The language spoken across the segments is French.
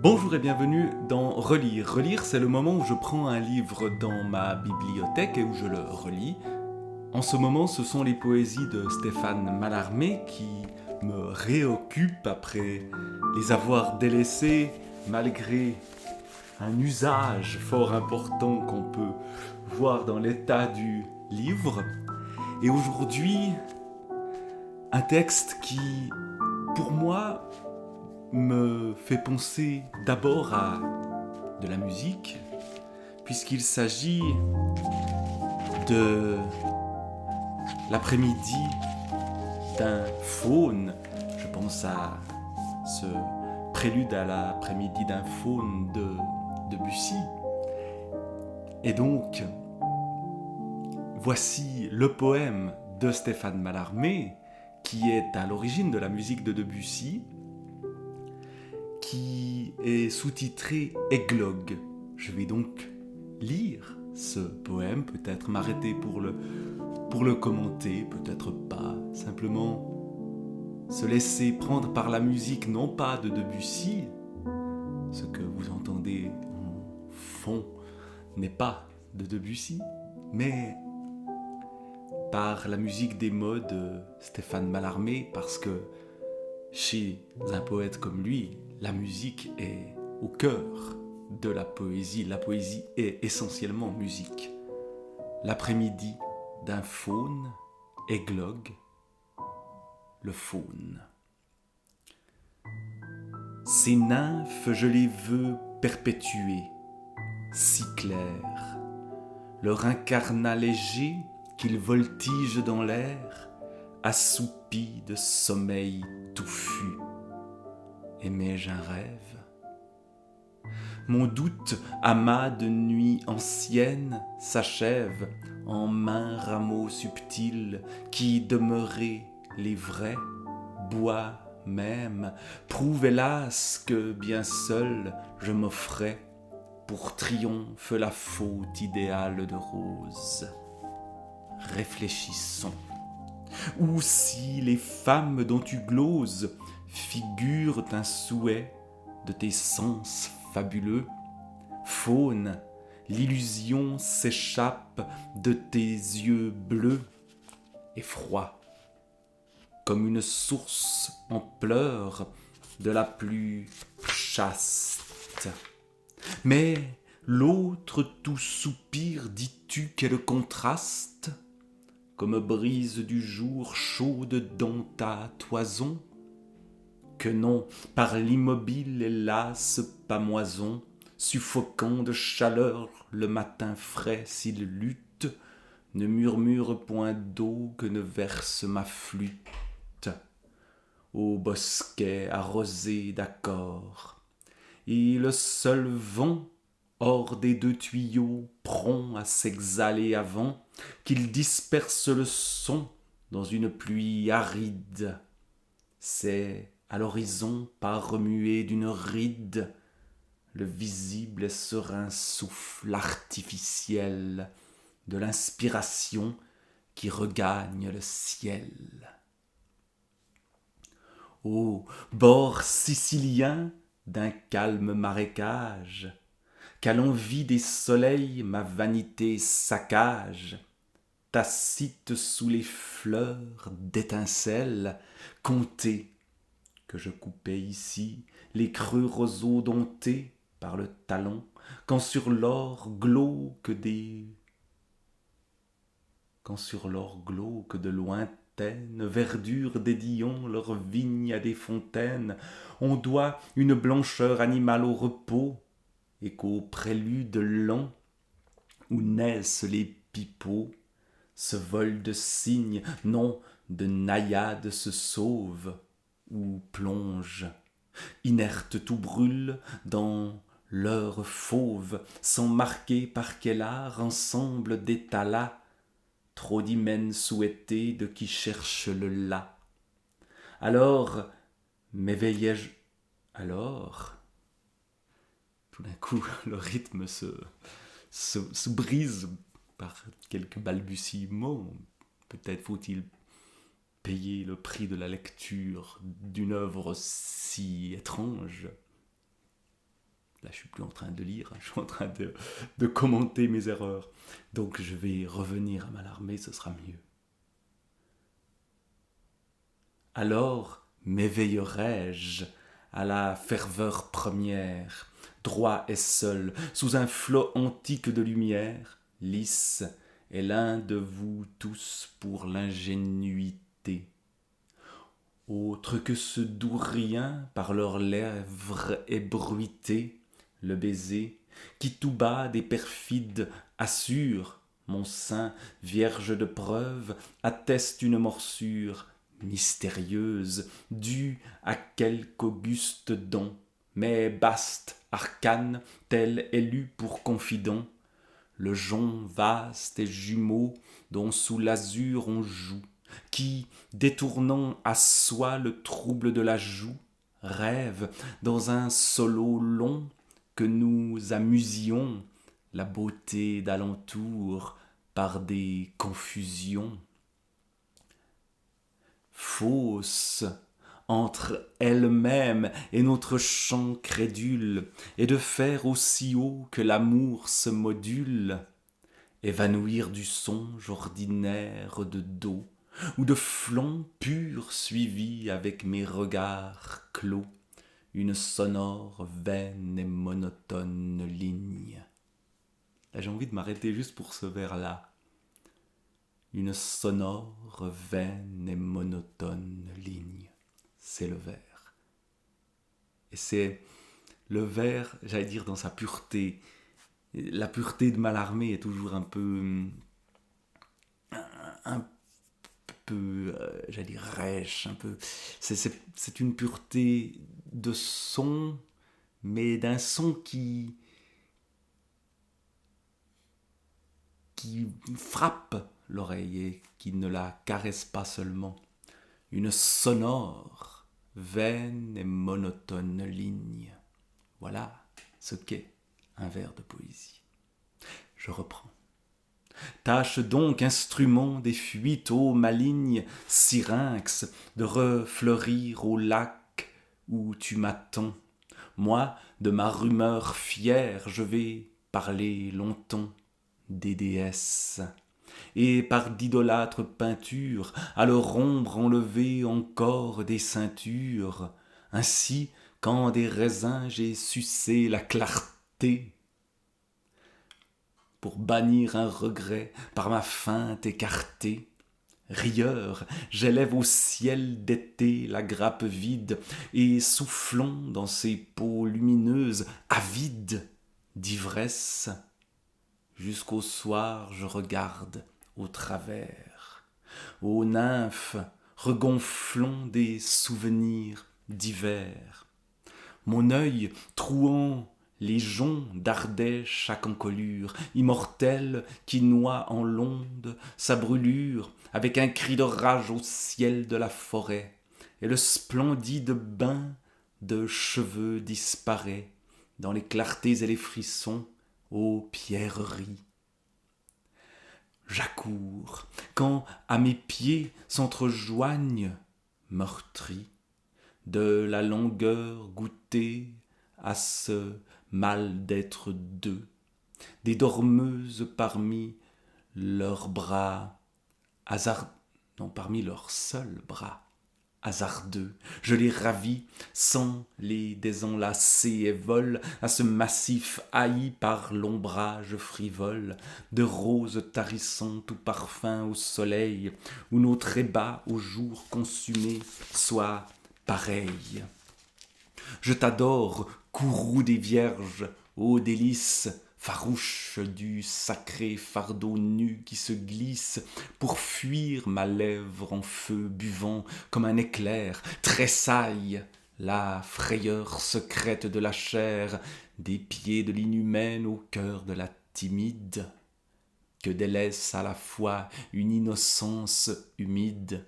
Bonjour et bienvenue dans Relire. Relire, c'est le moment où je prends un livre dans ma bibliothèque et où je le relis. En ce moment, ce sont les poésies de Stéphane Mallarmé qui me réoccupent après les avoir délaissées malgré un usage fort important qu'on peut voir dans l'état du livre. Et aujourd'hui, un texte qui, pour moi, me fait penser d'abord à de la musique, puisqu'il s'agit de l'après-midi d'un faune. Je pense à ce prélude à l'après-midi d'un faune de Debussy. Et donc, voici le poème de Stéphane Mallarmé, qui est à l'origine de la musique de Debussy, qui est sous-titré Églogue. Je vais donc lire ce poème, peut-être m'arrêter pour le commenter, peut-être pas, simplement se laisser prendre par la musique, non pas de Debussy, ce que vous entendez en fond n'est pas de Debussy, mais par la musique des mots de Stéphane Mallarmé, parce que chez un poète comme lui, la musique est au cœur de la poésie. La poésie est essentiellement musique. L'après-midi d'un faune, églogue, le faune. Ces nymphes, je les veux perpétuer, si clairs. Leur incarnat léger, qu'ils voltigent dans l'air, assoupi de sommeil touffu. Aimais-je un rêve ? Mon doute, amas de nuit ancienne, s'achève en mains rameaux subtils qui, demeurés les vrais, bois même, prouvent hélas que bien seul je m'offrais pour triomphe la faute idéale de rose. Réfléchissons. Ou si les femmes dont tu gloses figurent un souhait de tes sens fabuleux, faune, l'illusion s'échappe de tes yeux bleus et froids, comme une source en pleurs de la plus chaste. Mais l'autre tout soupir, dis-tu quel contraste, comme brise du jour chaude dans ta toison, que non, par l'immobile hélas pamoison, suffocant de chaleur le matin frais s'il lutte, ne murmure point d'eau que ne verse ma flûte au bosquet arrosé d'accords, et le seul vent hors des deux tuyaux prompt à s'exhaler avant qu'il disperse le son dans une pluie aride. C'est à l'horizon pas remué d'une ride le visible et serein souffle artificiel de l'inspiration qui regagne le ciel. Ô bord sicilien d'un calme marécage, qu'à l'envie des soleils ma vanité saccage, tacite sous les fleurs d'étincelles, comptez que je coupais ici les creux roseaux domptés par le talon, quand sur l'or glauque de lointaines verdures dédiant leurs vignes à des fontaines, on doit une blancheur animale au repos, et qu'au prélude lent où naissent les pipeaux, ce vol de cygnes, non de naïades se sauve, ou plonge. Inerte tout brûle dans l'heure fauve, sans marquer par quel art ensemble d'étalats, trop d'hymens souhaités de qui cherche le là. Alors m'éveillai-je, alors, tout d'un coup, le rythme se brise par quelques balbutiements. Peut-être faut-il payer le prix de la lecture d'une œuvre si étrange. Là, je suis plus en train de lire, je suis en train de commenter mes erreurs. Donc, je vais revenir à Mallarmé, ce sera mieux. Alors m'éveillerai-je à la ferveur première, droit et seul, sous un flot antique de lumière, lisse est l'un de vous tous pour l'ingénuité. Autre que ce doux rien par leurs lèvres ébruitées, le baiser, qui tout bas des perfides assure, mon sein, vierge de preuve, atteste une morsure mystérieuse, due à quelque auguste don, mais baste, arcane, tel élu pour confident, le jonc vaste et jumeau dont sous l'azur on joue, qui, détournant à soi le trouble de la joue, rêve dans un solo long que nous amusions la beauté d'alentour par des confusions. Fausse entre elle-même et notre chant crédule, et de faire aussi haut que l'amour se module, évanouir du songe ordinaire de dos, ou de flanc pur suivi avec mes regards clos, une sonore, vaine et monotone ligne. Là, j'ai envie de m'arrêter juste pour ce vers-là. Une sonore, vaine et monotone ligne. C'est le vers. Et c'est le vers, j'allais dire, dans sa pureté. La pureté de Mallarmé est toujours un peu, j'allais dire, rêche, un peu. C'est une pureté de son, mais d'un son qui frappe l'oreille et qui ne la caresse pas seulement. Une sonore, vaine et monotone ligne. Voilà ce qu'est un vers de poésie. Je reprends. Tâche donc, instrument des fuites ô malignes, syrinx, de refleurir au lac où tu m'attends. Moi, de ma rumeur fière, je vais parler longtemps des déesses. Et par d'idolâtres peintures, à leur ombre enlever encore des ceintures. Ainsi, quand des raisins j'ai sucé la clarté, pour bannir un regret par ma feinte écartée, rieur, j'élève au ciel d'été la grappe vide, et soufflant dans ses peaux lumineuses, avide d'ivresse, jusqu'au soir je regarde au travers, ô nymphes regonflant des souvenirs d'hiver. Mon œil trouant les joncs d'Ardèche chaque encolure, immortel qui noie en l'onde sa brûlure, avec un cri de rage au ciel de la forêt, et le splendide bain de cheveux disparaît dans les clartés et les frissons aux pierreries. J'accours, quand à mes pieds s'entrejoignent, meurtris, de la langueur goûtée à ce mal d'être deux, des dormeuses parmi leurs bras parmi leurs seuls bras hasardeux, je les ravis sans les désenlacer et vole à ce massif haï par l'ombrage frivole de roses tarissant tout parfum au soleil, où nos trépas au jour consumé soient pareils. Je t'adore, courroux des vierges, ô délices farouche du sacré fardeau nu qui se glisse pour fuir ma lèvre en feu buvant comme un éclair, tressaille la frayeur secrète de la chair, des pieds de l'inhumaine au cœur de la timide, que délaisse à la fois une innocence humide,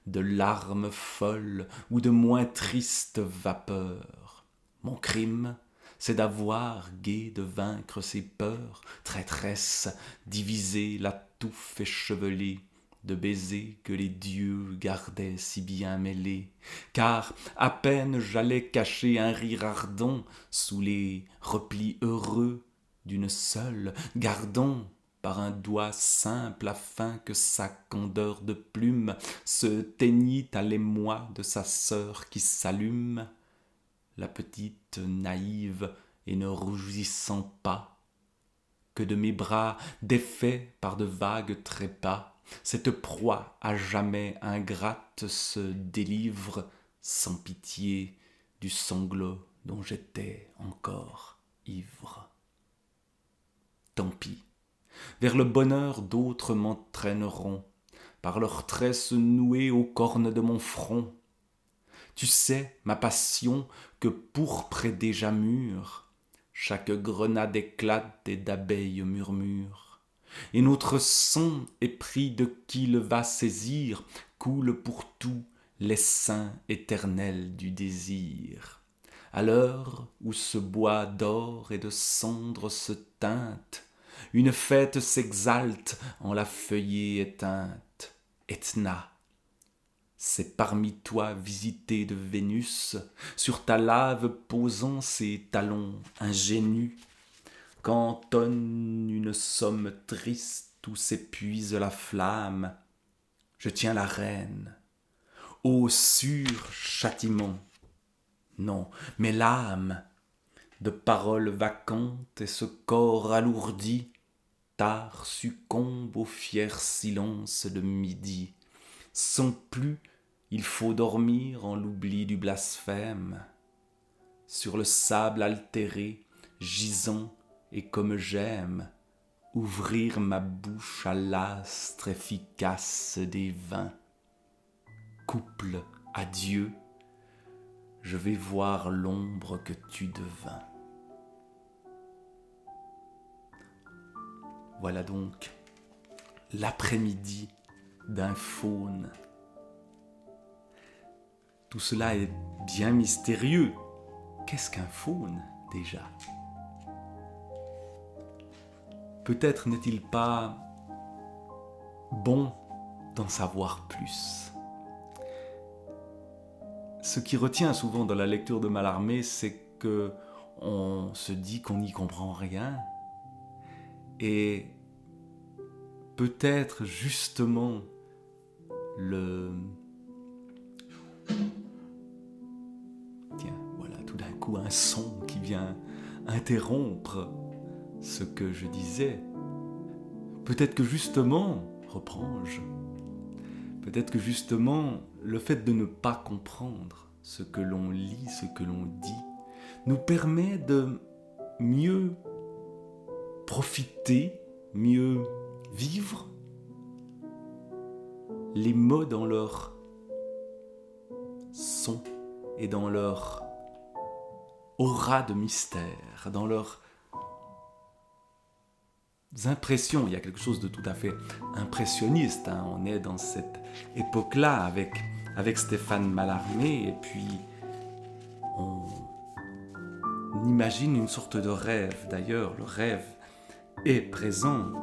de larmes folles ou de moins tristes vapeurs. Mon crime, c'est d'avoir, gai de vaincre ses peurs, traîtresse, diviser la touffe échevelée de baisers que les dieux gardaient si bien mêlés, car à peine j'allais cacher un rire ardent sous les replis heureux d'une seule, gardant par un doigt simple afin que sa candeur de plume se teignît à l'émoi de sa sœur qui s'allume, la petite naïve et ne rougissant pas, que de mes bras défaits par de vagues trépas, cette proie à jamais ingrate se délivre sans pitié du sanglot dont j'étais encore ivre. Tant pis, vers le bonheur d'autres m'entraîneront, par leurs tresses nouées aux cornes de mon front. Tu sais, ma passion, que pourpre est déjà mûre, chaque grenade éclate et d'abeilles murmure, et notre sang, épris de qui le va saisir, coule pour tout l'essaim éternel du désir. À l'heure où ce bois d'or et de cendre se teinte, une fête s'exalte en la feuillée éteinte. Etna, c'est parmi toi visité de Vénus, sur ta lave posant ses talons ingénus, qu'entonne une somme triste où s'épuise la flamme. Je tiens la reine, ô sûr châtiment. Non, mais l'âme, de paroles vacantes et ce corps alourdi, tard succombe au fier silence de midi. Sans plus, il faut dormir en l'oubli du blasphème. Sur le sable altéré, gisant et comme j'aime, ouvrir ma bouche à l'astre efficace des vins. Couple, adieu, je vais voir l'ombre que tu devins. Voilà donc l'après-midi d'un faune. Tout cela est bien mystérieux. Qu'est-ce qu'un faune, déjà ? Peut-être n'est-il pas bon d'en savoir plus. Ce qui retient souvent dans la lecture de Mallarmé, c'est que on se dit qu'on n'y comprend rien. Et peut-être justement Tiens, voilà tout d'un coup un son qui vient interrompre ce que je disais. Peut-être que justement, reprends-je, peut-être que justement le fait de ne pas comprendre ce que l'on lit, ce que l'on dit, nous permet de mieux profiter, mieux vivre les mots dans leur son et dans leur aura de mystère, dans leurs impressions. Il y a quelque chose de tout à fait impressionniste. On est dans cette époque-là avec Stéphane Mallarmé, et puis on imagine une sorte de rêve. D'ailleurs, le rêve est présent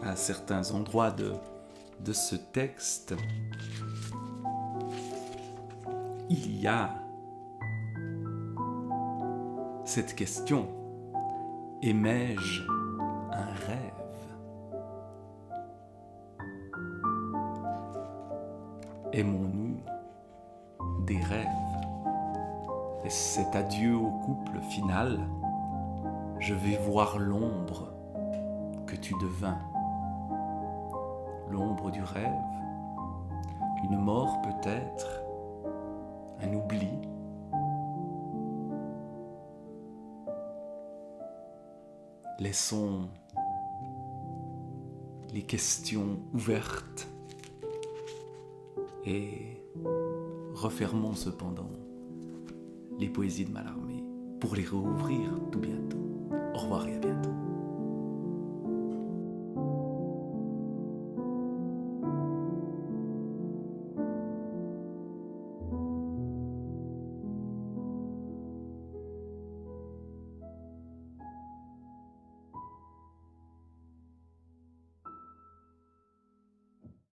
à certains endroits de ce texte. Il y a cette question: aimais-je un rêve ? Aimons-nous des rêves ? Et cet adieu au couple final, je vais voir l'ombre que tu devins. L'ombre du rêve, une mort peut-être, un oubli. Laissons les questions ouvertes et refermons cependant les poésies de Mallarmé pour les rouvrir tout bientôt. Au revoir et à bientôt.